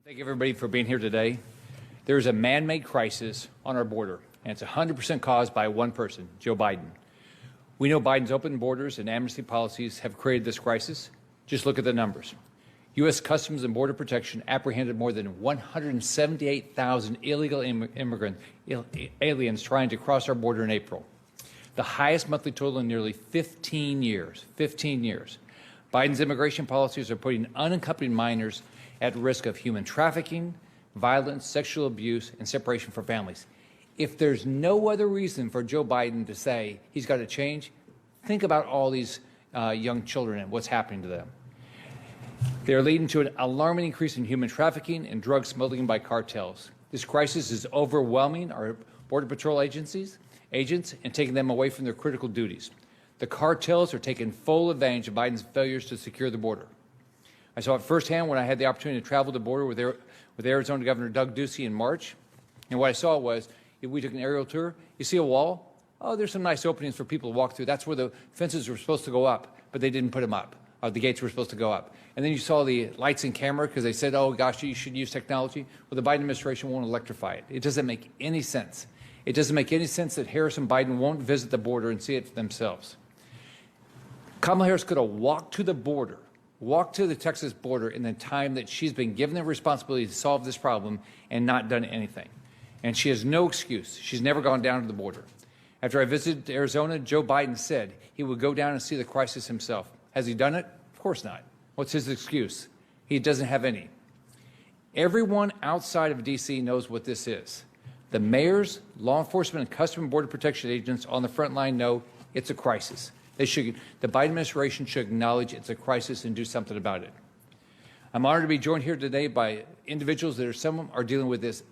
Thank everybody for being here today. There is a man-made crisis on our border, and it's 100% caused by one person, Joe Biden. We know Biden's open borders and amnesty policies have created this crisis. Just look at the numbers. U.S. Customs and Border Protection apprehended more than 178,000 illegal aliens trying to cross our border in April, the highest monthly total in nearly 15 years. 15 years. Biden's immigration policies are putting unaccompanied minors at risk of human trafficking, violence, sexual abuse, and separation from families. If there's no other reason for Joe Biden to say he's got to change, think about all these young children and what's happening to them. They're leading to an alarming increase in human trafficking and drug smuggling by cartels. This crisis is overwhelming our Border Patrol agents and taking them away from their critical duties. The cartels are taking full advantage of Biden's failures to secure the border. I saw it firsthand when I had the opportunity to travel the border with Arizona Governor Doug Ducey in March. And what I saw was, if we took an aerial tour, you see a wall. Oh, there's some nice openings for people to walk through. That's where the fences were supposed to go up, but they didn't put them up. The gates were supposed to go up. And then you saw the lights and camera because they said, oh, gosh, you should use technology. Well, the Biden administration won't electrify it. It doesn't make any sense. It doesn't make any sense that Harris and Biden won't visit the border and see it for themselves. Kamala Harris could have walked to the border, walked to the Texas border in the time that she's been given the responsibility to solve this problem and not done anything. And she has no excuse. She's never gone down to the border. After I visited Arizona, Joe Biden said he would go down and see the crisis himself. Has he done it? Of course not. What's his excuse? He doesn't have any. Everyone outside of D.C. knows what this is. The mayors, law enforcement, and Customs and Border Protection agents on the front line know it's a crisis. The Biden administration should acknowledge it's a crisis and do something about it. I'm honored to be joined here today by individuals that some of them are dealing with this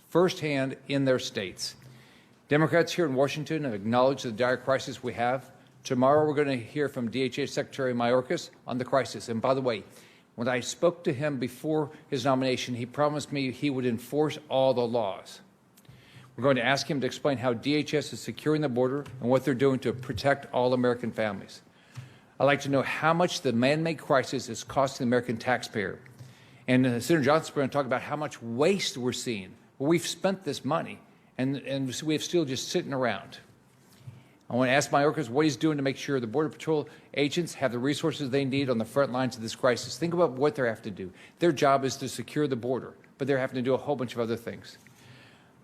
firsthand in their states. Democrats here in Washington have acknowledged the dire crisis we have. Tomorrow we're going to hear from DHS Secretary Mayorkas on the crisis. And by the way, when I spoke to him before his nomination, he promised me he would enforce all the laws. We're going to ask him to explain how DHS is securing the border and what they're doing to protect all American families. I'd like to know how much the man-made crisis is costing the American taxpayer. And Senator Johnson's going to talk about how much waste we're seeing. Well, we've spent this money, and we have still just sitting around. I want to ask Mayorkas what he's doing to make sure the Border Patrol agents have the resources they need on the front lines of this crisis. Think about what they have to do. Their job is to secure the border, but they're having to do a whole bunch of other things.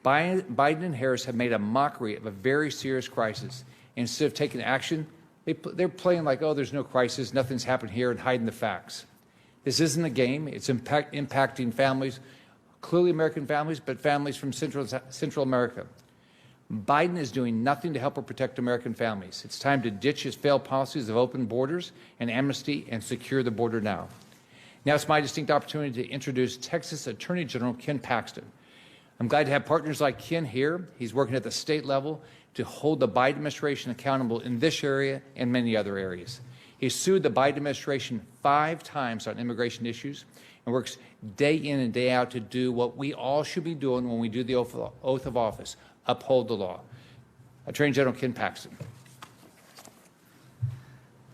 Biden and Harris have made a mockery of a very serious crisis. Instead of taking action, they're playing like, oh, there's no crisis, nothing's happened here, and hiding the facts. This isn't a game. It's impacting families, clearly American families, but families from Central America. Biden is doing nothing to help or protect American families. It's time to ditch his failed policies of open borders and amnesty and secure the border now. Now it's my distinct opportunity to introduce Texas Attorney General Ken Paxton. I'm glad to have partners like Ken here. He's working at the state level to hold the Biden administration accountable in this area and many other areas. He's sued the Biden administration 5 times on immigration issues and works day in and day out to do what we all should be doing when we do the oath of office, uphold the law. Attorney General Ken Paxton.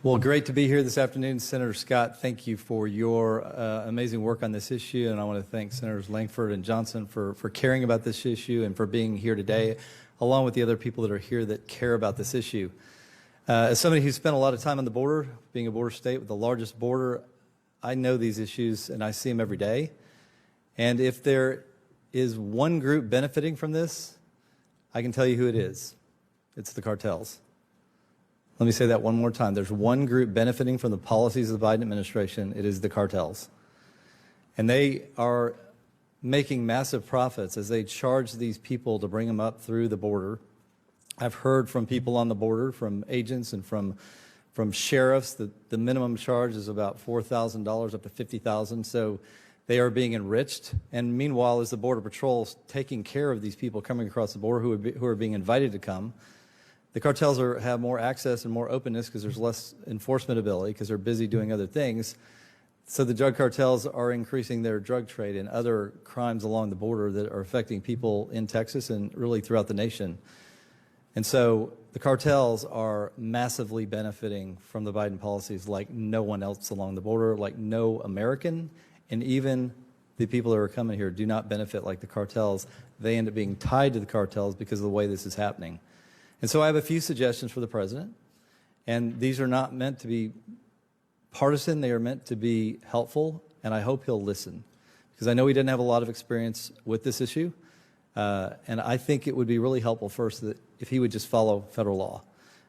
Well, great to be here this afternoon. Senator Scott, thank you for your amazing work on this issue, and I want to thank Senators Lankford and Johnson for caring about this issue and for being here today, along with the other people that are here that care about this issue. As somebody who's spent a lot of time on the border, being a border state with the largest border, I know these issues and I see them every day. And if there is one group benefiting from this, I can tell you who it is. It's the cartels. Let me say that one more time. There's one group benefiting from the policies of the Biden administration. It is the cartels. And they are making massive profits as they charge these people to bring them up through the border. I've heard from people on the border, from agents and from sheriffs, that the minimum charge is about $4,000 up to $50,000. So they are being enriched. And meanwhile, as the Border Patrol is taking care of these people coming across the border who are being invited to come, the cartels have more access and more openness because there's less enforcement ability because they're busy doing other things. So the drug cartels are increasing their drug trade and other crimes along the border that are affecting people in Texas and really throughout the nation. And so the cartels are massively benefiting from the Biden policies like no one else along the border, like no American, and even the people that are coming here do not benefit like the cartels. They end up being tied to the cartels because of the way this is happening. And so I have a few suggestions for the president, and these are not meant to be partisan. They are meant to be helpful, and I hope he'll listen, because I know he didn't have a lot of experience with this issue, and I think it would be really helpful first that if he would just follow federal law.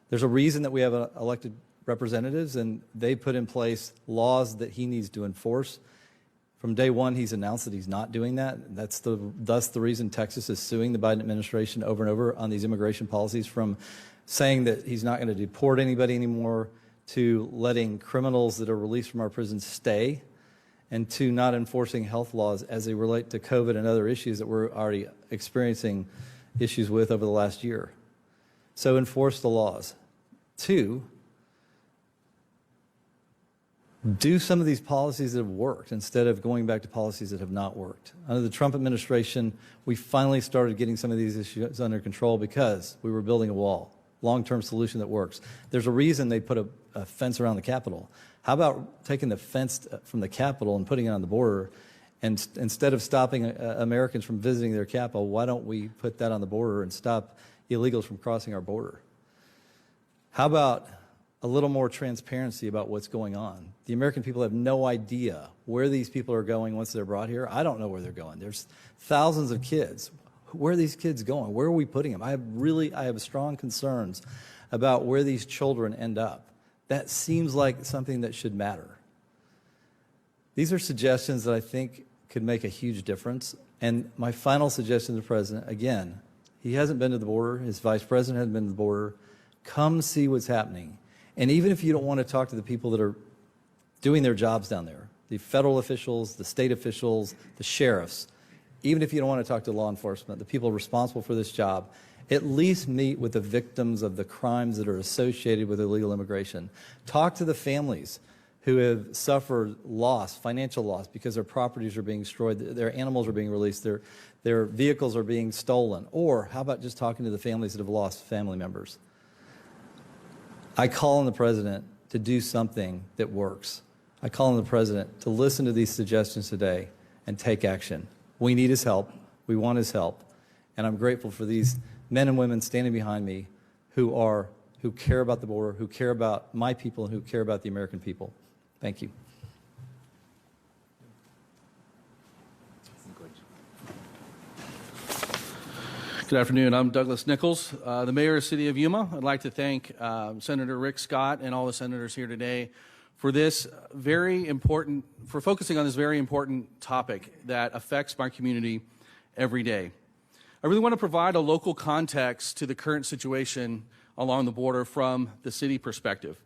There's a reason that we have elected representatives, and they put in place laws that he needs to enforce. From day one, he's announced that he's not doing that. Thus the reason Texas is suing the Biden administration over and over on these immigration policies, from saying that he's not going to deport anybody anymore, to letting criminals that are released from our prisons stay, and to not enforcing health laws as they relate to COVID and other issues that we're already experiencing issues with over the last year. So enforce the laws. 2, do some of these policies that have worked instead of going back to policies that have not worked. Under the Trump administration, we finally started getting some of these issues under control because we were building a wall, long-term solution that works. There's a reason they put a fence around the Capitol. How about taking the fence from the Capitol and putting it on the border? And instead of stopping Americans from visiting their capital, why don't we put that on the border and stop illegals from crossing our border? How about a little more transparency about what's going on? The American people have no idea where these people are going once they're brought here. I don't know where they're going. There's thousands of kids. Where are these kids going? Where are we putting them? I have strong concerns about where these children end up. That seems like something that should matter. These are suggestions that I think could make a huge difference. And my final suggestion to the president, again, he hasn't been to the border. His vice president hasn't been to the border. Come see what's happening. And even if you don't want to talk to the people that are doing their jobs down there, the federal officials, the state officials, the sheriffs, even if you don't want to talk to law enforcement, the people responsible for this job, at least meet with the victims of the crimes that are associated with illegal immigration. Talk to the families who have suffered loss, financial loss, because their properties are being destroyed, their animals are being released, their vehicles are being stolen. Or how about just talking to the families that have lost family members? I call on the president to do something that works. I call on the president to listen to these suggestions today and take action. We need his help. We want his help. And I'm grateful for these men and women standing behind me who care about the border, who care about my people, and who care about the American people. Thank you. Good afternoon. I'm Douglas Nichols, the mayor of the city of Yuma. I'd like to thank Senator Rick Scott and all the senators here today for focusing on this very important topic that affects my community every day. I really want to provide a local context to the current situation along the border from the city perspective.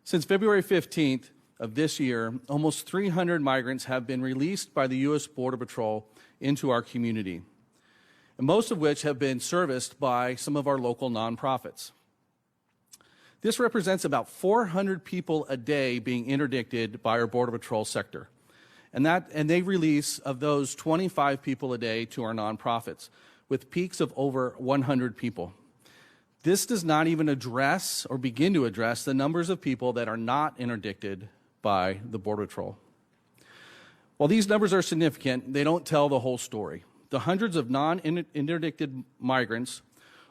Since February 15th of this year, almost 300 migrants have been released by the U.S. Border Patrol into our community, and most of which have been serviced by some of our local nonprofits. This represents about 400 people a day being interdicted by our Border Patrol sector. And they release of those 25 people a day to our nonprofits, with peaks of over 100 people. This does not even address or begin to address the numbers of people that are not interdicted by the Border Patrol. While these numbers are significant, they don't tell the whole story. The hundreds of non-interdicted migrants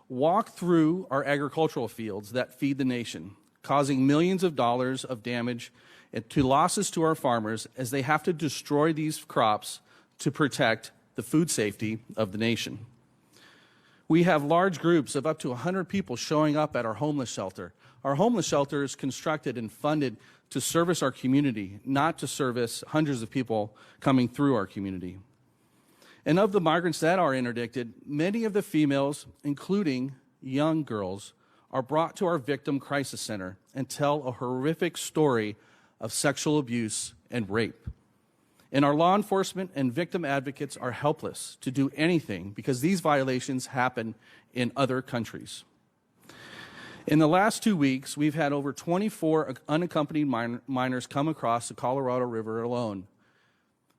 walk through our agricultural fields that feed the nation, causing millions of dollars of damage to losses to our farmers as they have to destroy these crops to protect the food safety of the nation. We have large groups of up to 100 people showing up at our homeless shelter. Our homeless shelter is constructed and funded to service our community, not to service hundreds of people coming through our community. And of the migrants that are interdicted, many of the females, including young girls, are brought to our Victim Crisis Center and tell a horrific story of sexual abuse and rape. And our law enforcement and victim advocates are helpless to do anything because these violations happen in other countries. In the last 2 weeks, we've had over 24 unaccompanied minors come across the Colorado River alone.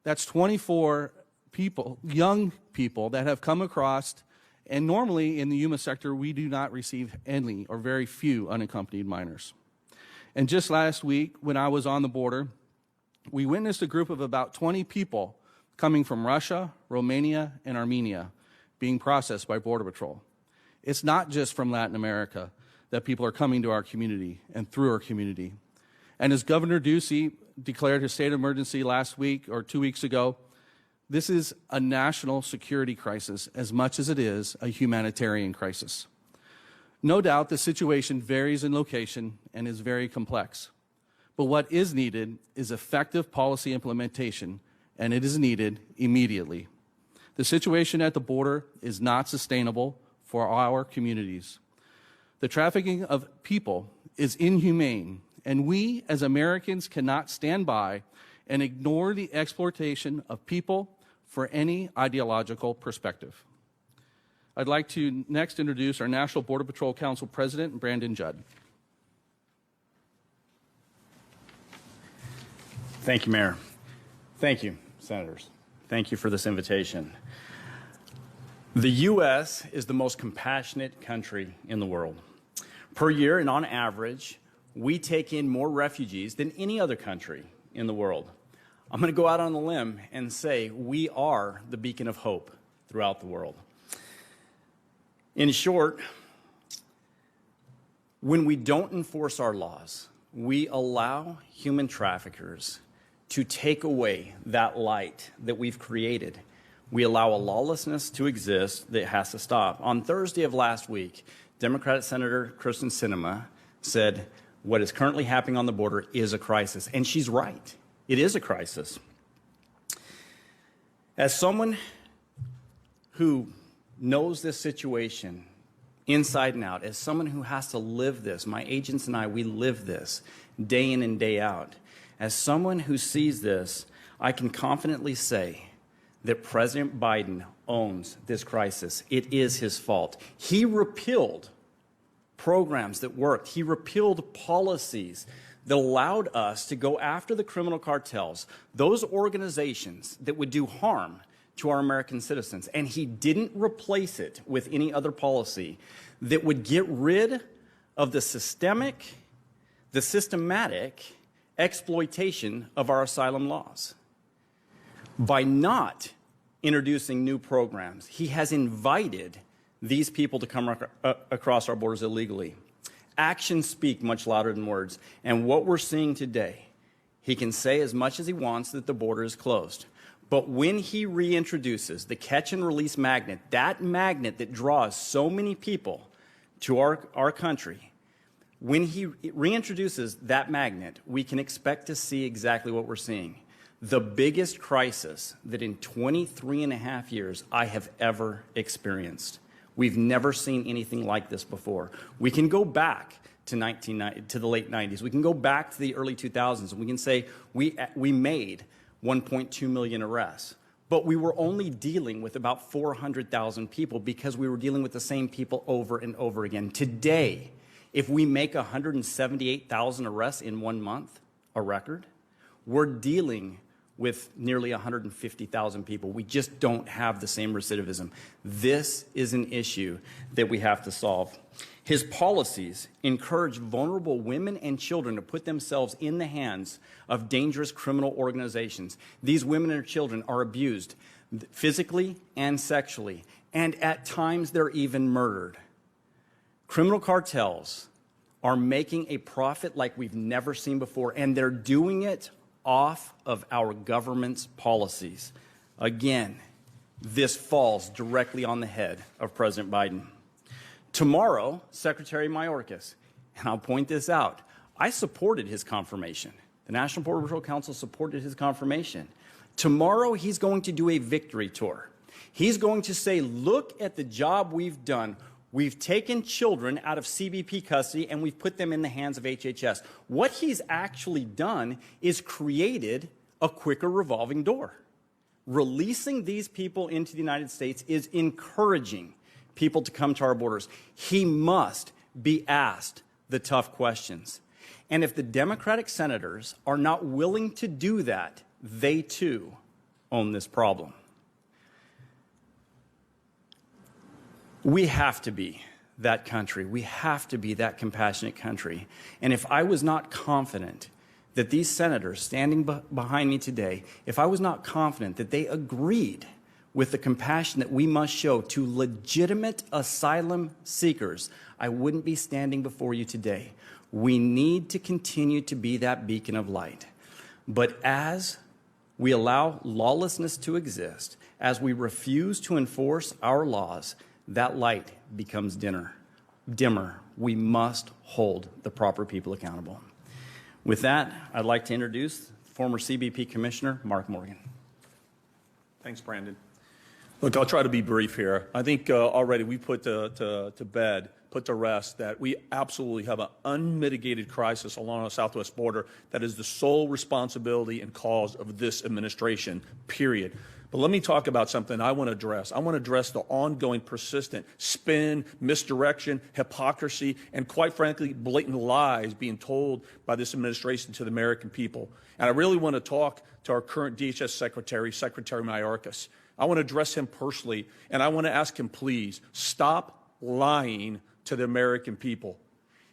That's 24 people, young people that have come across, and normally in the Yuma sector, we do not receive any or very few unaccompanied minors. And just last week, when I was on the border, we witnessed a group of about 20 people coming from Russia, Romania, and Armenia being processed by Border Patrol. It's not just from Latin America that people are coming to our community and through our community. And as Governor Ducey declared his state of emergency last week or 2 weeks ago, this is a national security crisis as much as it is a humanitarian crisis. No doubt the situation varies in location and is very complex. But what is needed is effective policy implementation, and it is needed immediately. The situation at the border is not sustainable for our communities. The trafficking of people is inhumane, and we as Americans cannot stand by and ignore the exploitation of people for any ideological perspective. I'd like to next introduce our National Border Patrol Council President, Brandon Judd. Thank you, Mayor. Thank you, Senators. Thank you for this invitation. The U.S. is the most compassionate country in the world. Per year and on average, we take in more refugees than any other country in the world. I'm going to go out on a limb and say we are the beacon of hope throughout the world. In short, when we don't enforce our laws, we allow human traffickers to take away that light that we've created. We allow a lawlessness to exist that has to stop. On Thursday of last week, Democratic Senator Kristen Sinema said, what is currently happening on the border is a crisis. And she's right. It is a crisis. As someone who knows this situation inside and out, as someone who has to live this, my agents and I, we live this day in and day out. As someone who sees this, I can confidently say that President Biden owns this crisis. It is his fault. He repealed programs that worked. He repealed policies that allowed us to go after the criminal cartels, those organizations that would do harm to our American citizens. And he didn't replace it with any other policy that would get rid of the systematic exploitation of our asylum laws. By not introducing new programs, he has invited these people to come across our borders illegally. Actions speak much louder than words. And what we're seeing today, he can say as much as he wants that the border is closed. But when he reintroduces the catch and release magnet that draws so many people to our country, when he reintroduces that magnet, we can expect to see exactly what we're seeing. The biggest crisis that in 23 and a half years I have ever experienced. We've never seen anything like this before. We can go back to the late 90s. We can go back to the early 2000s, and we can say we made 1.2 million arrests. But we were only dealing with about 400,000 people because we were dealing with the same people over and over again. Today, if we make 178,000 arrests in 1 month, a record, we're dealing with nearly 150,000 people. We just don't have the same recidivism. This is an issue that we have to solve. His policies encourage vulnerable women and children to put themselves in the hands of dangerous criminal organizations. These women and children are abused physically and sexually, and at times they're even murdered. Criminal cartels are making a profit like we've never seen before, and they're doing it off of our government's policies. Again, this falls directly on the head of President Biden. Tomorrow, Secretary Mayorkas, and I'll point this out, I supported his confirmation. The National Border Patrol Council supported his confirmation. Tomorrow, he's going to do a victory tour. He's going to say, look at the job we've done. We've taken children out of CBP custody and we've put them in the hands of HHS. What he's actually done is created a quicker revolving door. Releasing these people into the United States is encouraging people to come to our borders. He must be asked the tough questions. And if the Democratic senators are not willing to do that, they too own this problem. We have to be that country. We have to be that compassionate country. And if I was not confident that these senators standing behind me today, if I was not confident that they agreed with the compassion that we must show to legitimate asylum seekers, I wouldn't be standing before you today. We need to continue to be that beacon of light. But as we allow lawlessness to exist, as we refuse to enforce our laws, that light becomes dimmer. We must hold the proper people accountable. With that, I'd like to introduce former CBP Commissioner Mark Morgan. Thanks, Brandon. Look, I'll try to be brief here. I think already we put to rest that we absolutely have an unmitigated crisis along our southwest border that is the sole responsibility and cause of this administration, period. But let me talk about something I want to address. I want to address the ongoing, persistent spin, misdirection, hypocrisy, and quite frankly, blatant lies being told by this administration to the American people. And I really want to talk to our current DHS Secretary, Secretary Mayorkas. I want to address him personally, and I want to ask him, please, stop lying to the American people.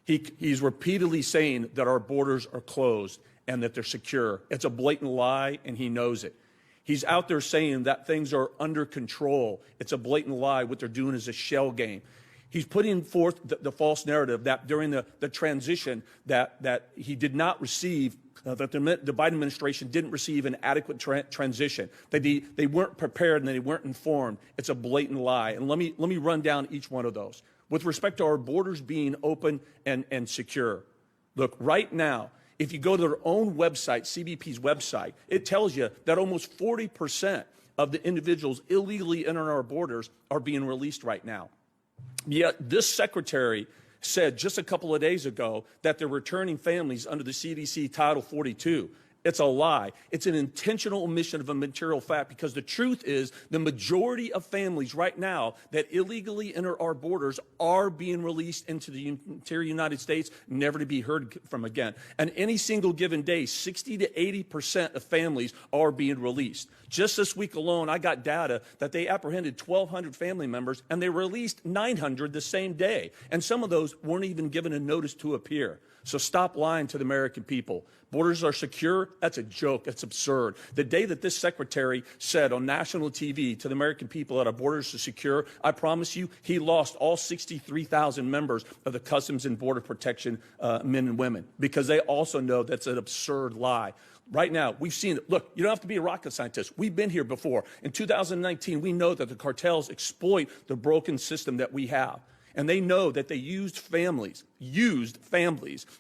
He's repeatedly saying that our borders are closed and that they're secure. It's a blatant lie, and he knows it. He's out there saying that things are under control. It's a blatant lie. What they're doing is a shell game. He's putting forth the false narrative that during the transition that he did not receive, that the Biden administration didn't receive an adequate transition, that they weren't prepared and they weren't informed. It's a blatant lie. And let me run down each one of those. With respect to our borders being open and secure, look, right now, if you go to their own website, CBP's website, it tells you that almost 40% of the individuals illegally entering our borders are being released right now. Yet this secretary said just a couple of days ago that they're returning families under the CDC Title 42. It's a lie. It's an intentional omission of a material fact, because the truth is the majority of families right now that illegally enter our borders are being released into the interior United States, never to be heard from again. And any single given day, 60 to 80% of families are being released. Just this week alone, I got data that they apprehended 1,200 family members and they released 900 the same day. And some of those weren't even given a notice to appear. So stop lying to the American people. Borders are secure. That's a joke. That's absurd. The day that this secretary said on national TV to the American people that our borders are secure, I promise you, he lost all 63,000 members of the Customs and Border Protection men and women, because they also know that's an absurd lie. Right now, we've seen it. Look, you don't have to be a rocket scientist. We've been here before. In 2019, we know that the cartels exploit the broken system that we have. And they know that they used families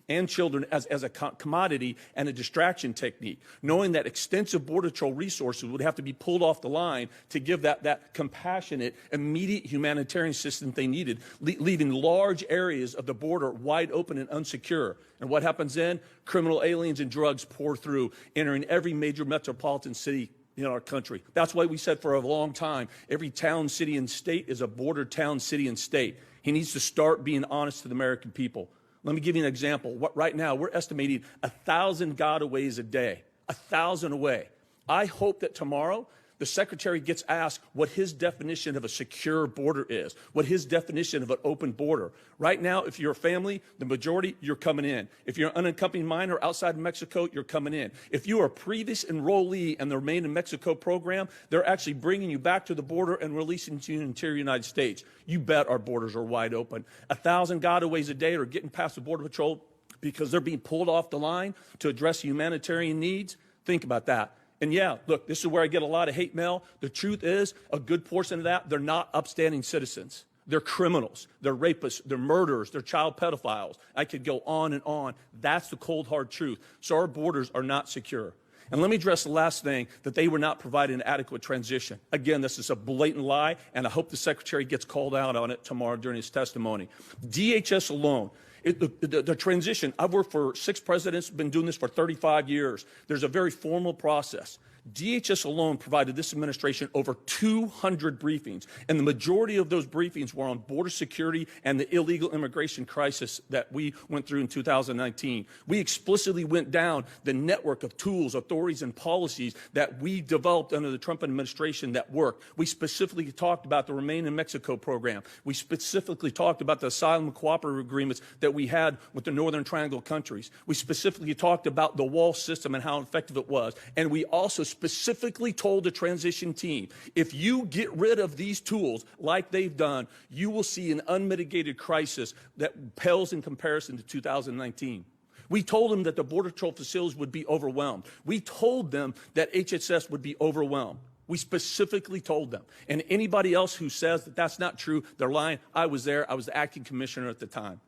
and children as a commodity and a distraction technique, knowing that extensive Border Patrol resources would have to be pulled off the line to give that compassionate, immediate humanitarian assistance they needed, leaving large areas of the border wide open and unsecure. And what happens then? Criminal aliens and drugs pour through, entering every major metropolitan city in our country. That's why we said for a long time, every town, city, and state is a border town, city, and state. He needs to start being honest to the American people. Let me give you an example. Right now, we're estimating 1,000 gotaways a day, 1,000 away. I hope that tomorrow the secretary gets asked what his definition of a secure border is, what his definition of an open border. Right now, if you're a family, the majority, you're coming in. If you're an unaccompanied minor outside of Mexico, you're coming in. If you are a previous enrollee in the Remain in Mexico program, they're actually bringing you back to the border and releasing you to the interior United States. You bet our borders are wide open. 1,000 gotaways a day are getting past the Border Patrol because they're being pulled off the line to address humanitarian needs. Think about that. And yeah, look, this is where I get a lot of hate mail. The truth is, a good portion of that, they're not upstanding citizens. They're criminals. They're rapists. They're murderers. They're child pedophiles. I could go on and on. That's the cold, hard truth. So our borders are not secure. And let me address the last thing, that they were not providing an adequate transition. Again, this is a blatant lie, and I hope the secretary gets called out on it tomorrow during his testimony. DHS alone, the transition, I've worked for 6 presidents, been doing this for 35 years. There's a very formal process. DHS alone provided this administration over 200 briefings, and the majority of those briefings were on border security and the illegal immigration crisis that we went through in 2019. We explicitly went down the network of tools, authorities, and policies that we developed under the Trump administration that worked. We specifically talked about the Remain in Mexico program. We specifically talked about the asylum cooperative agreements that we had with the Northern Triangle countries. We specifically talked about the wall system and how effective it was. And we also specifically told the transition team, if you get rid of these tools like they've done, you will see an unmitigated crisis that pales in comparison to 2019. We told them that the Border Patrol facilities would be overwhelmed. We told them that HHS would be overwhelmed. We specifically told them. And anybody else who says that that's not true, they're lying. I was there. I was the acting commissioner at the time.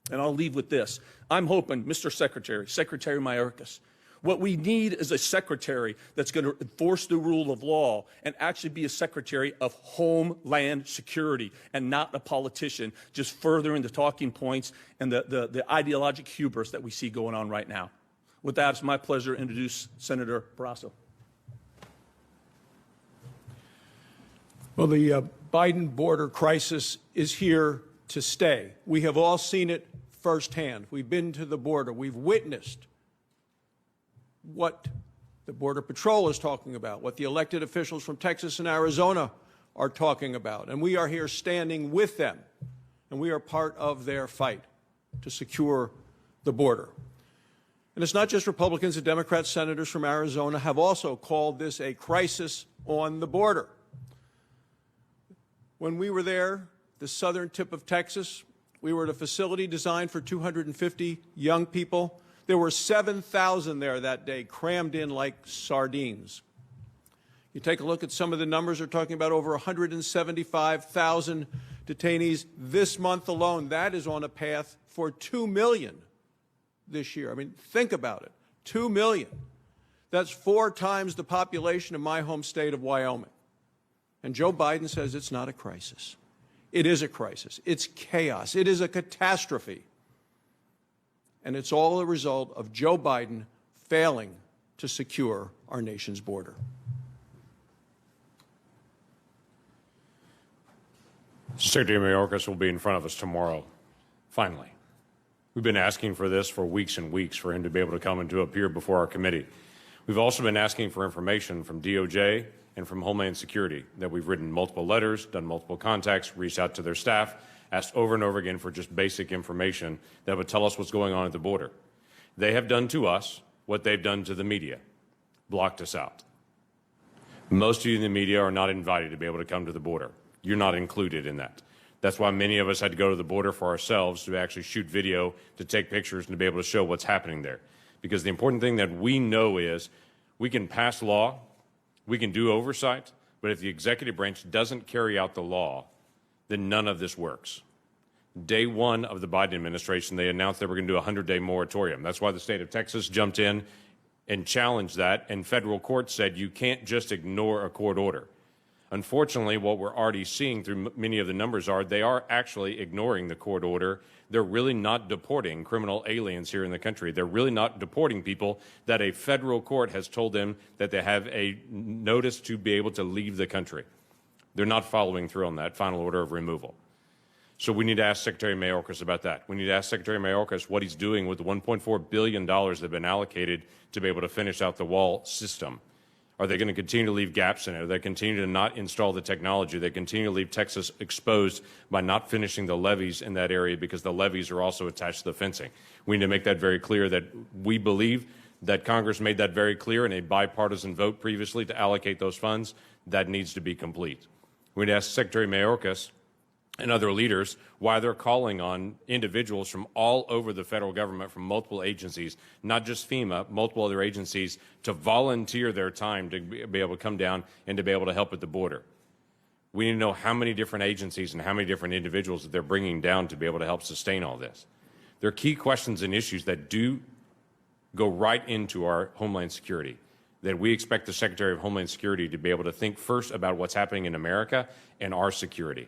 And I'll leave with this. I'm hoping, Mr. Secretary, Secretary Mayorkas, what we need is a secretary that's going to enforce the rule of law and actually be a secretary of Homeland Security and not a politician, just furthering the talking points and the ideologic hubris that we see going on right now. With that, it's my pleasure to introduce Senator Barrasso. Well, the Biden border crisis is here to stay. We have all seen it firsthand. We've been to the border. We've witnessed what the Border Patrol is talking about, what the elected officials from Texas and Arizona are talking about. And we are here standing with them, and we are part of their fight to secure the border. And it's not just Republicans. The Democrat senators from Arizona have also called this a crisis on the border. When we were there, the southern tip of Texas, we were at a facility designed for 250 young people. There were 7,000 there that day, crammed in like sardines. You take a look at some of the numbers, they're talking about over 175,000 detainees this month alone. That is on a path for 2 million this year. I mean, think about it, 2 million. That's 4 times the population of my home state of Wyoming. And Joe Biden says it's not a crisis. It is a crisis. It's chaos. It is a catastrophe. And it's all a result of Joe Biden failing to secure our nation's border. Secretary Mayorkas will be in front of us tomorrow, finally. We've been asking for this for weeks and weeks, for him to be able to come and to appear before our committee. We've also been asking for information from DOJ and from Homeland Security, that we've written multiple letters, done multiple contacts, reached out to their staff, asked over and over again for just basic information that would tell us what's going on at the border. They have done to us what they've done to the media, blocked us out. Most of you in the media are not invited to be able to come to the border. You're not included in that. That's why many of us had to go to the border for ourselves, to actually shoot video, to take pictures, and to be able to show what's happening there. Because the important thing that we know is we can pass law, we can do oversight, but if the executive branch doesn't carry out the law, then none of this works. Day one of the Biden administration, they announced they were going to do a 100-day moratorium. That's why the state of Texas jumped in and challenged that, and federal court said you can't just ignore a court order. Unfortunately, what we're already seeing through many of the numbers are they are actually ignoring the court order. They're really not deporting criminal aliens here in the country. They're really not deporting people that a federal court has told them that they have a notice to be able to leave the country. They're not following through on that final order of removal. So we need to ask Secretary Mayorkas about that. We need to ask Secretary Mayorkas what he's doing with the $1.4 billion that have been allocated to be able to finish out the wall system. Are they going to continue to leave gaps in it? Are they continue to not install the technology? They continue to leave Texas exposed by not finishing the levees in that area, because the levees are also attached to the fencing. We need to make that very clear, that we believe that Congress made that very clear in a bipartisan vote previously to allocate those funds. That needs to be complete. We need to ask Secretary Mayorkas and other leaders why they're calling on individuals from all over the federal government, from multiple agencies, not just FEMA, multiple other agencies, to volunteer their time to be able to come down and to be able to help at the border. We need to know how many different agencies and how many different individuals that they're bringing down to be able to help sustain all this. There are key questions and issues that do go right into our Homeland Security, that we expect the Secretary of Homeland Security to be able to think first about what's happening in America and our security.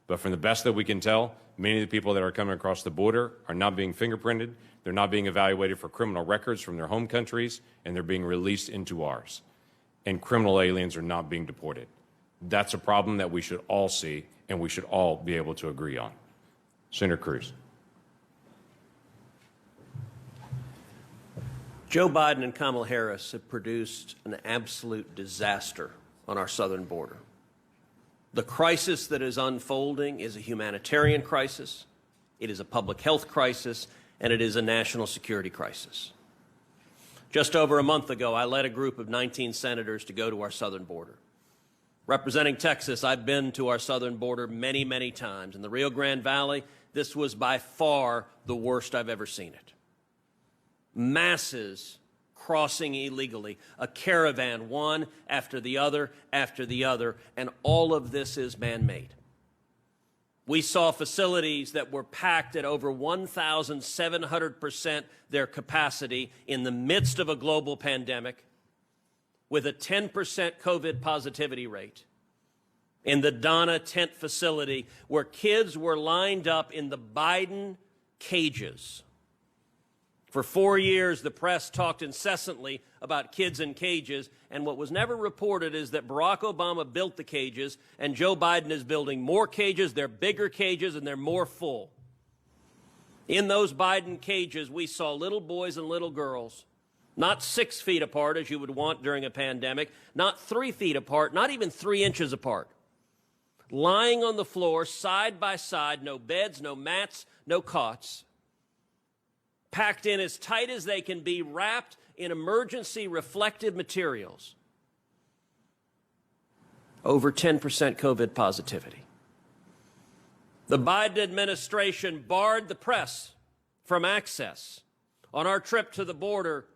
But from the best that we can tell, many of the people that are coming across the border are not being fingerprinted, they're not being evaluated for criminal records from their home countries, and they're being released into ours. and criminal aliens are not being deported. That's a problem that we should all see and we should all be able to agree on. Senator Cruz. Joe Biden and Kamala Harris have produced an absolute disaster on our southern border. The crisis that is unfolding is a humanitarian crisis, it is a public health crisis, and it is a national security crisis. Just over a month ago, I led a group of 19 senators to go to our southern border. Representing Texas, I've been to our southern border many, many times. In the Rio Grande Valley, this was by far the worst I've ever seen it. Masses crossing illegally, a caravan, one after the other, and all of this is man-made. We saw facilities that were packed at over 1,700% their capacity in the midst of a global pandemic with a 10% COVID positivity rate. In the Donna tent facility where kids were lined up in the Biden cages. For 4 years, the press talked incessantly about kids in cages, and what was never reported is that Barack Obama built the cages, and Joe Biden is building more cages. They're bigger cages, and they're more full. In those Biden cages, we saw little boys and little girls, not 6 feet apart, as you would want during a pandemic, not 3 feet apart, not even 3 inches apart, lying on the floor, side by side, no beds, no mats, no cots, packed in as tight as they can be, wrapped in emergency reflective materials. Over 10% COVID positivity. The Biden administration barred the press from access. On our trip to the border,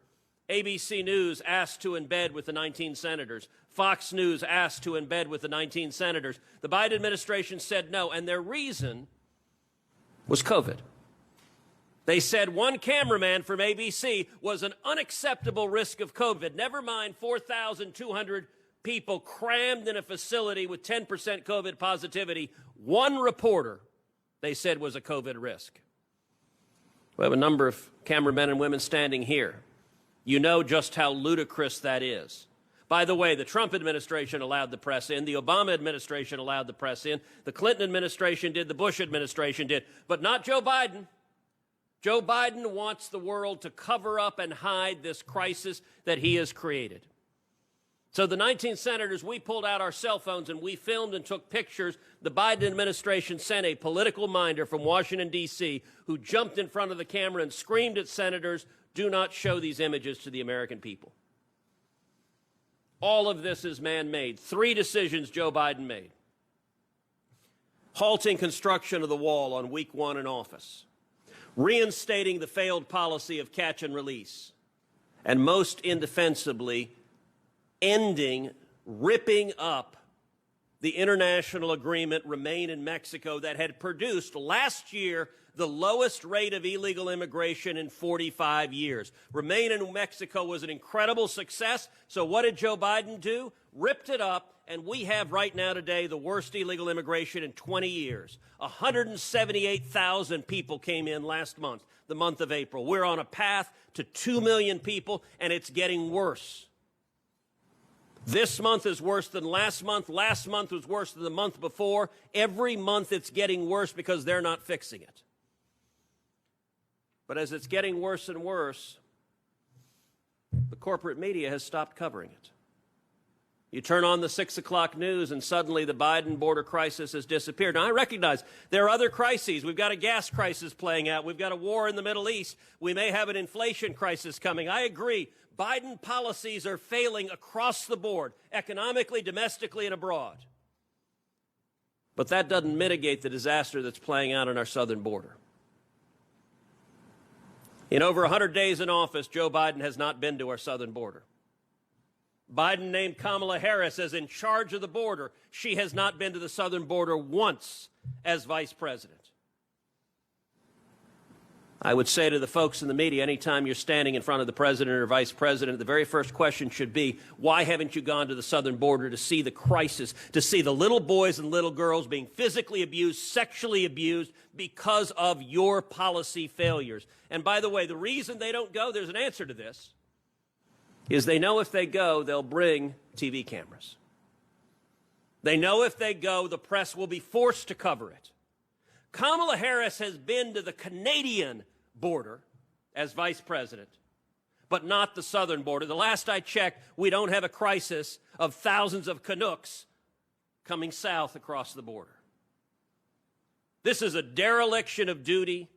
ABC News asked to embed with the 19 senators. Fox News asked to embed with the 19 senators. The Biden administration said no, and their reason was COVID. They said one cameraman from ABC was an unacceptable risk of COVID. Never mind 4,200 people crammed in a facility with 10% COVID positivity. One reporter, they said, was a COVID risk. We have a number of cameramen and women standing here. You know just how ludicrous that is. By the way, the Trump administration allowed the press in. The Obama administration allowed the press in. The Clinton administration did. The Bush administration did. But not Joe Biden. Joe Biden wants the world to cover up and hide this crisis that he has created. So the 19 senators, we pulled out our cell phones and we filmed and took pictures. The Biden administration sent a political minder from Washington, D.C., who jumped in front of the camera and screamed at senators, "Do not show these images to the American people." All of this is man-made. 3 decisions Joe Biden made. Halting construction of the wall on week 1 in office. Reinstating the failed policy of catch and release, and most indefensibly, ripping up the international agreement Remain in Mexico that had produced last year the lowest rate of illegal immigration in 45 years. Remain in Mexico was an incredible success, so what did Joe Biden do? Ripped it up, and we have right now today the worst illegal immigration in 20 years. 178,000 people came in last month, the month of April. We're on a path to 2 million people, and it's getting worse. This month is worse than last month. Last month was worse than the month before. Every month it's getting worse because they're not fixing it. But as it's getting worse and worse, the corporate media has stopped covering it. You turn on the 6 o'clock news and suddenly the Biden border crisis has disappeared. Now, I recognize there are other crises. We've got a gas crisis playing out. We've got a war in the Middle East. We may have an inflation crisis coming. I agree. Biden policies are failing across the board, economically, domestically, and abroad. But that doesn't mitigate the disaster that's playing out on our southern border. In over 100 days in office, Joe Biden has not been to our southern border. Biden named Kamala Harris as in charge of the border. She has not been to the southern border once as vice president. I would say to the folks in the media, anytime you're standing in front of the president or vice president, the very first question should be, why haven't you gone to the southern border to see the crisis, to see the little boys and little girls being physically abused, sexually abused because of your policy failures? And by the way, the reason they don't go, there's an answer to this. is they know if they go, they'll bring TV cameras. They know if they go, the press will be forced to cover it. Kamala Harris has been to the Canadian border as vice president, but not the southern border. The last I checked, we don't have a crisis of thousands of Canucks coming south across the border. This is a dereliction of duty.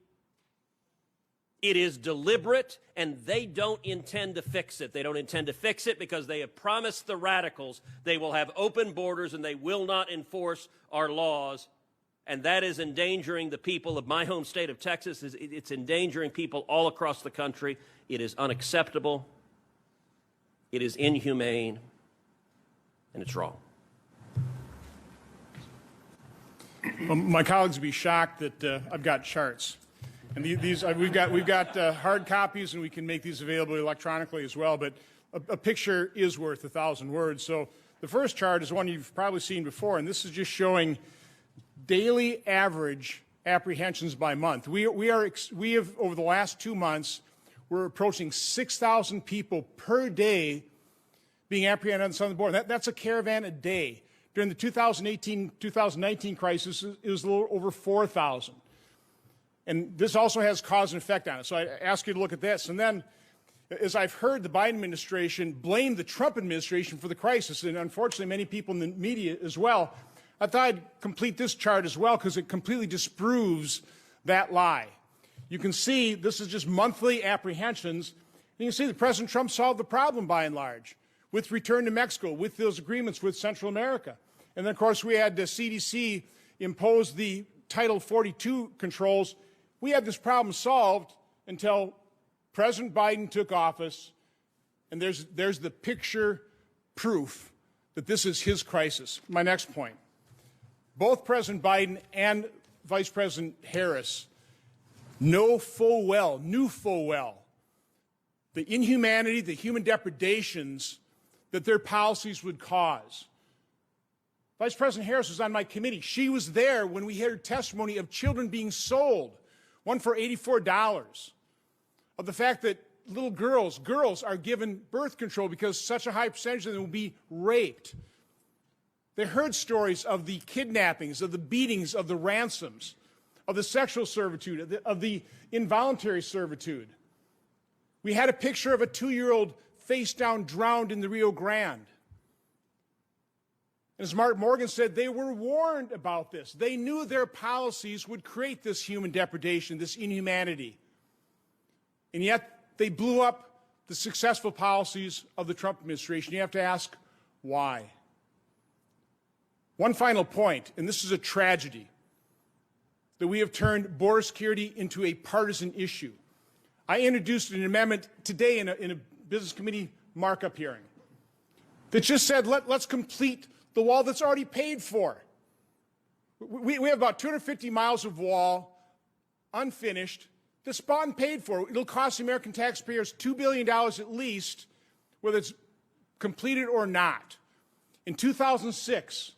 It is deliberate, and they don't intend to fix it. They don't intend to fix it because they have promised the radicals they will have open borders and they will not enforce our laws. And that is endangering the people of my home state of Texas. It's endangering people all across the country. It is unacceptable. It is inhumane. And it's wrong. Well, my colleagues would be shocked that I've got charts. And we've got hard copies, and we can make these available electronically as well. But a picture is worth 1,000 words. So the first chart is one you've probably seen before, and this is just showing daily average apprehensions by month. We have over the last 2 months, we're approaching 6,000 people per day being apprehended on the southern border. That's a caravan a day. During the 2018-2019 crisis, it was a little over 4,000. And this also has cause and effect on it. So I ask you to look at this. And then, as I've heard the Biden administration blame the Trump administration for the crisis, and unfortunately many people in the media as well, I thought I'd complete this chart as well because it completely disproves that lie. You can see this is just monthly apprehensions. And you can see that President Trump solved the problem by and large with return to Mexico, with those agreements with Central America. And then, of course, we had the CDC impose the Title 42 controls. We had this problem solved until President Biden took office, and there's the picture proof that this is his crisis. My next point. Both President Biden and Vice President Harris knew full well, the inhumanity, the human depredations that their policies would cause. Vice President Harris was on my committee. She was there when we heard testimony of children being sold, one for $84, of the fact that little girls are given birth control because such a high percentage of them will be raped. They heard stories of the kidnappings, of the beatings, of the ransoms, of the sexual servitude, of the involuntary servitude. We had a picture of a 2-year-old face down, drowned in the Rio Grande. As Mark Morgan said, they were warned about this. They knew their policies would create this human depredation, this inhumanity. And yet they blew up the successful policies of the Trump administration. You have to ask why. One final point, and this is a tragedy, that we have turned border security into a partisan issue. I introduced an amendment today in a Business Committee markup hearing that just said, let's complete the wall that's already paid for. We have about 250 miles of wall, unfinished, that's bought and paid for. It'll cost the American taxpayers $2 billion at least, whether it's completed or not. In 2006,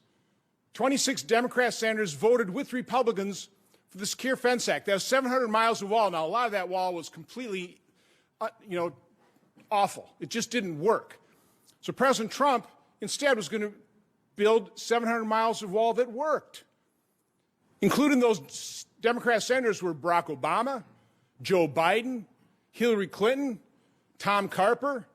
26 Democrat senators voted with Republicans for the Secure Fence Act. That was 700 miles of wall. Now, a lot of that wall was completely, awful. It just didn't work. So President Trump instead was going to build 700 miles of wall that worked. Including those Democrat senators were Barack Obama, Joe Biden, Hillary Clinton, Tom Carper.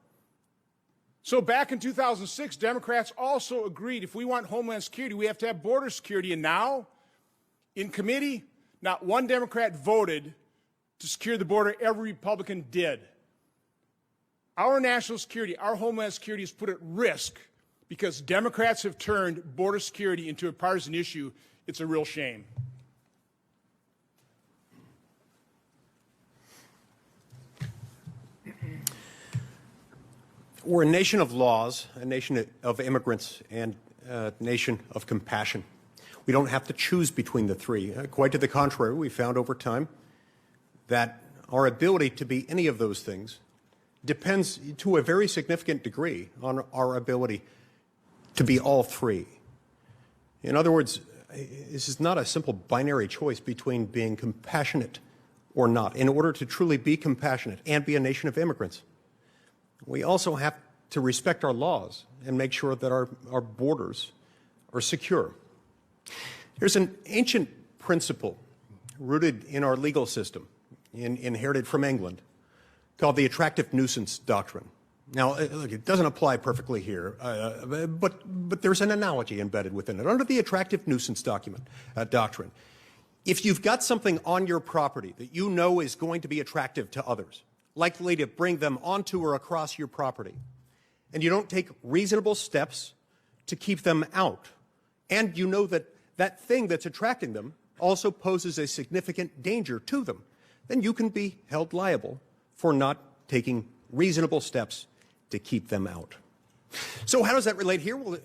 So back in 2006, Democrats also agreed if we want Homeland Security, we have to have border security. And now, in committee, not one Democrat voted to secure the border. Every Republican did. Our national security, our Homeland Security is put at risk because Democrats have turned border security into a partisan issue. It's a real shame. We're a nation of laws, a nation of immigrants, and a nation of compassion. We don't have to choose between the three. Quite to the contrary, we found over time that our ability to be any of those things depends to a very significant degree on our ability to be all three. In other words, this is not a simple binary choice between being compassionate or not. In order to truly be compassionate and be a nation of immigrants, we also have to respect our laws and make sure that our borders are secure. There's an ancient principle rooted in our legal system, inherited from England, called the attractive nuisance doctrine. Now, look, it doesn't apply perfectly here, but there's an analogy embedded within it. Under the attractive nuisance doctrine, if you've got something on your property that you know is going to be attractive to others, likely to bring them onto or across your property, and you don't take reasonable steps to keep them out, and you know that that thing that's attracting them also poses a significant danger to them, then you can be held liable for not taking reasonable steps to keep them out. So how does that relate here? Well,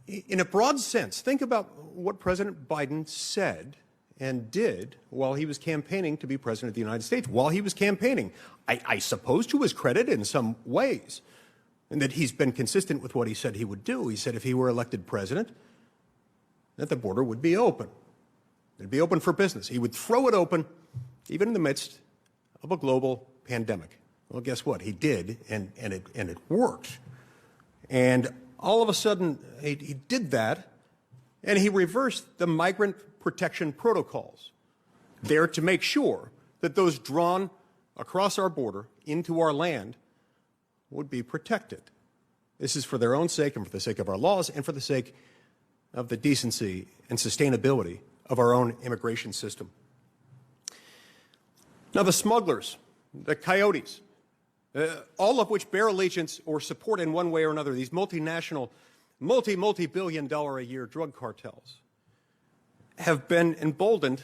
in a broad sense, think about what President Biden said and did while he was campaigning to be president of the United States. While he was campaigning, I suppose to his credit in some ways, and that he's been consistent with what he said he would do. He said if he were elected president, that the border would be open. It'd be open for business. He would throw it open, even in the midst of a global pandemic. Well, guess what? He did, and it worked. And all of a sudden, he did that, and he reversed the migrant protection protocols there to make sure that those drawn across our border into our land would be protected. This is for their own sake and for the sake of our laws and for the sake of the decency and sustainability of our own immigration system. Now, the smugglers, the coyotes, all of which bear allegiance or support in one way or another these multinational, multi-billion-dollar-a-year drug cartels, have been emboldened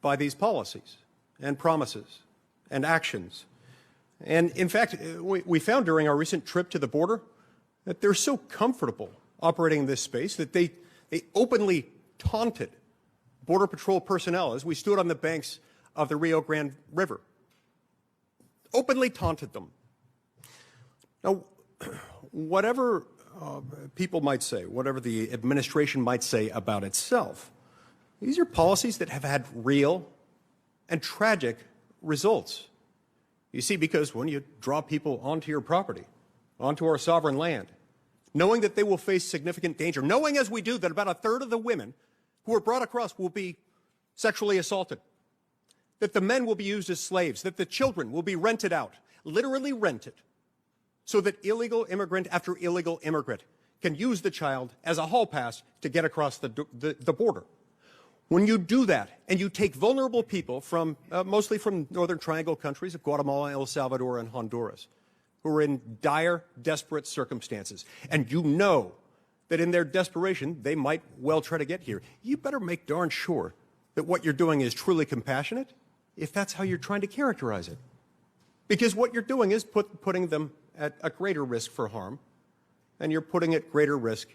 by these policies and promises and actions. And in fact, we found during our recent trip to the border that they're so comfortable operating in this space that they openly taunted Border Patrol personnel as we stood on the banks of the Rio Grande River. Openly taunted them. Now, whatever people might say, whatever the administration might say about itself, these are policies that have had real and tragic results. You see, because when you draw people onto your property, onto our sovereign land, knowing that they will face significant danger, knowing as we do that about a third of the women who are brought across will be sexually assaulted, that the men will be used as slaves, that the children will be rented out, literally rented, so that illegal immigrant after illegal immigrant can use the child as a hall pass to get across the border. When you do that and you take vulnerable people from, mostly from Northern Triangle countries of Guatemala, El Salvador, and Honduras, who are in dire, desperate circumstances, and you know that in their desperation they might well try to get here, you better make darn sure that what you're doing is truly compassionate, if that's how you're trying to characterize it. Because what you're doing is putting them at a greater risk for harm, and you're putting at greater risk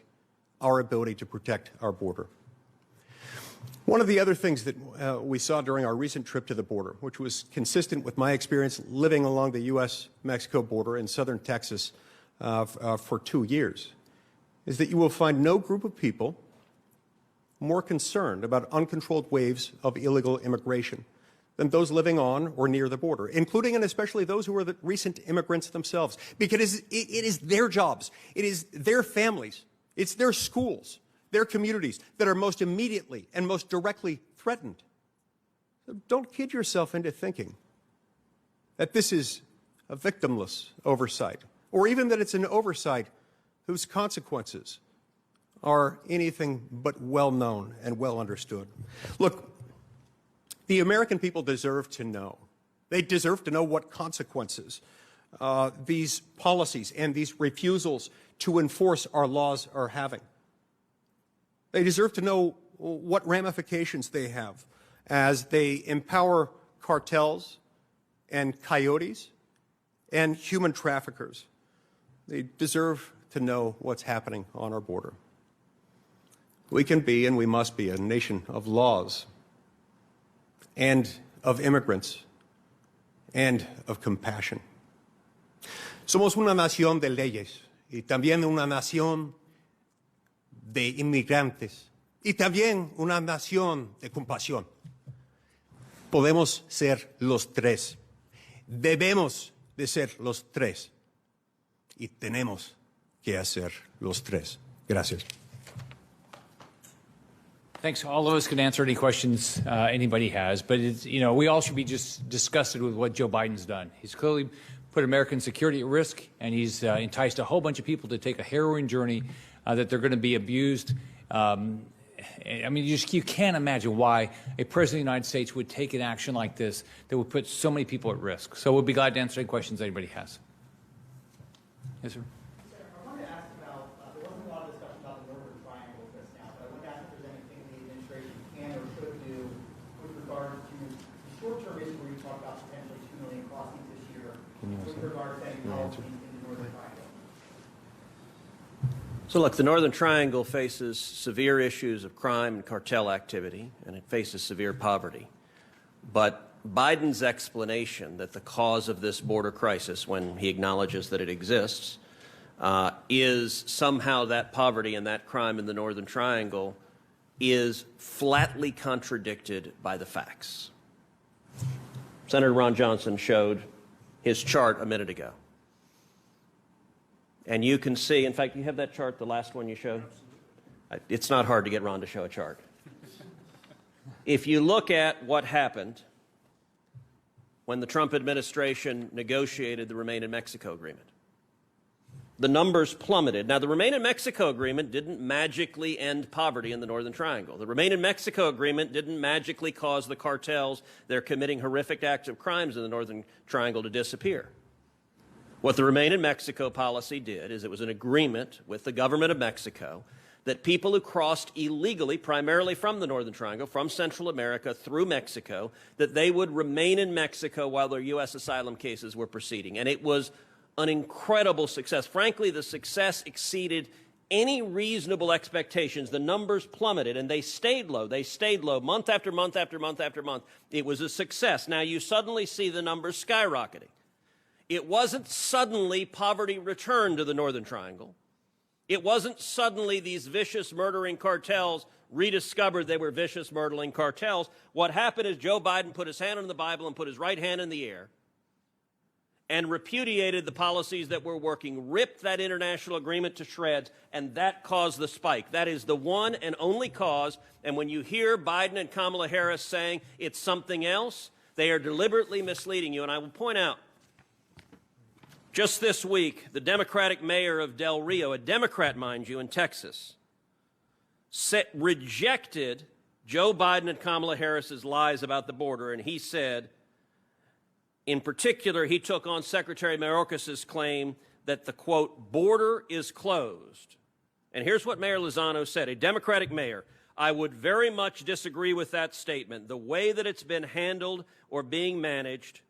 our ability to protect our border. One of the other things that we saw during our recent trip to the border, which was consistent with my experience living along the U.S.-Mexico border in southern Texas for 2 years, is that you will find no group of people more concerned about uncontrolled waves of illegal immigration than those living on or near the border, including and especially those who are the recent immigrants themselves, because it is their jobs, it is their families, it's their schools, their communities that are most immediately and most directly threatened. So don't kid yourself into thinking that this is a victimless oversight, or even that it's an oversight whose consequences are anything but well known and well understood. Look, the American people deserve to know. They deserve to know what consequences these policies and these refusals to enforce our laws are having. They deserve to know what ramifications they have as they empower cartels and coyotes and human traffickers. They deserve to know what's happening on our border. We can be and we must be a nation of laws and of immigrants and of compassion. Somos una nación de leyes y también una nación de inmigrantes y también una nación de compasión. Podemos ser los tres. Debemos de ser los tres. y tenemos que hacer los tres. Gracias. Thanks. All of us can answer any questions anybody has, but it's, you know, we all should be just disgusted with what Joe Biden's done. He's clearly put American security at risk, and he's enticed a whole bunch of people to take a harrowing journey that they're going to be abused. I mean, you can't imagine why a president of the United States would take an action like this that would put so many people at risk. So we'll be glad to answer any questions anybody has. Yes, sir. I wanted to ask about, there wasn't a lot of discussion about the Northern Triangle just now, but I wanted to ask if there's anything the administration can or should do with regard to the short-term issue where you talk about potentially 2 million crossings this year, with regard to any policies in the Northern Triangle. So look, the Northern Triangle faces severe issues of crime and cartel activity, and it faces severe poverty. But Biden's explanation that the cause of this border crisis, when he acknowledges that it exists, is somehow that poverty and that crime in the Northern Triangle is flatly contradicted by the facts. Senator Ron Johnson showed his chart a minute ago. And you can see, in fact, you have that chart, the last one you showed? It's not hard to get Ron to show a chart. If you look at what happened when the Trump administration negotiated the Remain in Mexico agreement, the numbers plummeted. Now, the Remain in Mexico agreement didn't magically end poverty in the Northern Triangle. The Remain in Mexico agreement didn't magically cause the cartels that are committing horrific acts of crimes in the Northern Triangle to disappear. What the Remain in Mexico policy did is it was an agreement with the government of Mexico that people who crossed illegally, primarily from the Northern Triangle, from Central America through Mexico, that they would remain in Mexico while their U.S. asylum cases were proceeding. And it was an incredible success. Frankly, the success exceeded any reasonable expectations. The numbers plummeted, and they stayed low. They stayed low month after month after month after month. It was a success. Now you suddenly see the numbers skyrocketing. It wasn't suddenly poverty returned to the Northern Triangle. It wasn't suddenly these vicious murdering cartels rediscovered they were vicious murdering cartels. What happened is Joe Biden put his hand on the Bible and put his right hand in the air and repudiated the policies that were working, ripped that international agreement to shreds, and that caused the spike. That is the one and only cause. And when you hear Biden and Kamala Harris saying it's something else, they are deliberately misleading you. And I will point out, just this week, the Democratic mayor of Del Rio, a Democrat, mind you, in Texas, rejected Joe Biden and Kamala Harris's lies about the border, and he said, in particular, he took on Secretary Mayorkas's claim that the, quote, border is closed. And here's what Mayor Lozano said, a Democratic mayor, I would very much disagree with that statement. The way that it's been handled or being managed,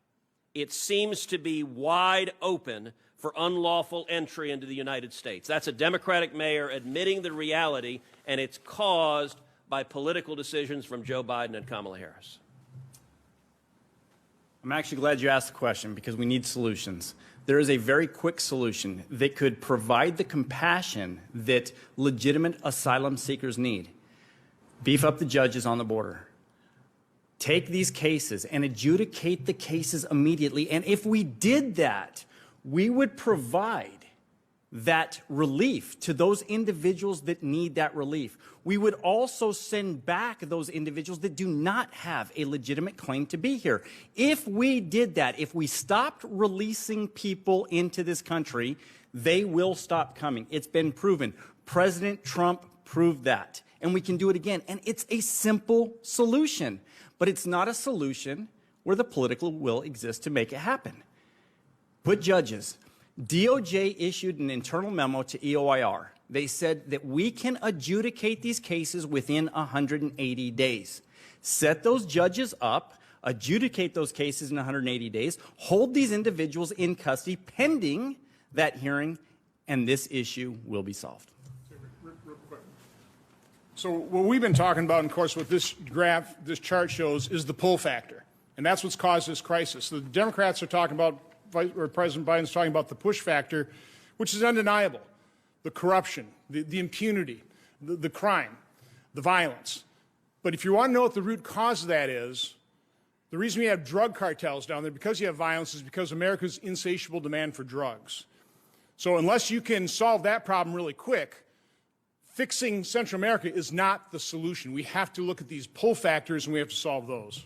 it seems to be wide open for unlawful entry into the United States. That's a Democratic mayor admitting the reality, and it's caused by political decisions from Joe Biden and Kamala Harris. I'm actually glad you asked the question because we need solutions. There is a very quick solution that could provide the compassion that legitimate asylum seekers need. Beef up the judges on the border. Take these cases and adjudicate the cases immediately. And if we did that, we would provide that relief to those individuals that need that relief. We would also send back those individuals that do not have a legitimate claim to be here. If we did that, if we stopped releasing people into this country, they will stop coming. It's been proven. President Trump proved that. And we can do it again. And it's a simple solution. But it's not a solution where the political will exists to make it happen. Put judges. DOJ issued an internal memo to EOIR. They said that we can adjudicate these cases within 180 days. Set those judges up, adjudicate those cases in 180 days, hold these individuals in custody pending that hearing, and this issue will be solved. So what we've been talking about, and of course what this graph, this chart shows, is the pull factor. And that's what's caused this crisis. The Democrats are talking about, or President Biden's talking about the push factor, which is undeniable. The corruption, the impunity, the crime, the violence. But if you want to know what the root cause of that is, the reason we have drug cartels down there, because you have violence, is because of America's insatiable demand for drugs. So unless you can solve that problem really quick, fixing Central America is not the solution. We have to look at these pull factors, and we have to solve those.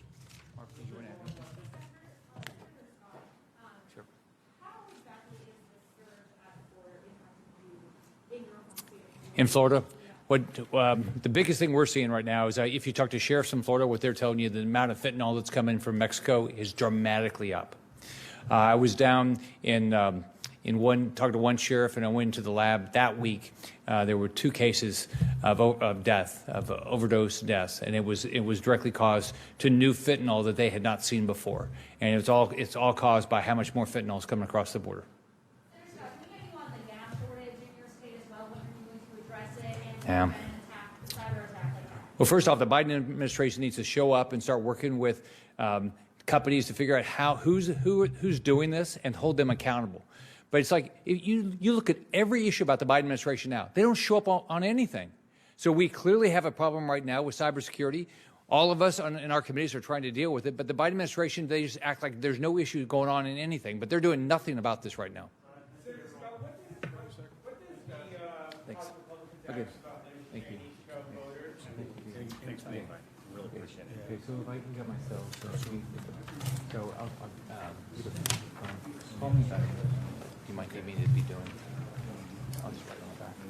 In Florida, the biggest thing we're seeing right now is if you talk to sheriffs in Florida, what they're telling you, the amount of fentanyl that's coming from Mexico is dramatically up. I was down in talking to one sheriff, and I went into the lab that week. There were 2 cases of death, of overdose deaths, and it was directly caused to new fentanyl that they had not seen before, and it's all caused by how much more fentanyl is coming across the border. Yeah. Well, first off, the Biden administration needs to show up and start working with companies to figure out who's doing this and hold them accountable. But it's like you look at every issue about the Biden administration now; they don't show up on anything. So we clearly have a problem right now with cybersecurity. All of us in our committees are trying to deal with it, but the Biden administration, they just act like there's no issue going on in anything. But they're doing nothing about this right now. Thanks. Okay. Thank you. Thanks, man. Really appreciate it. Okay, so if I can get myself, so I'll call me back. You might need me to be doing. I'll just write on the back.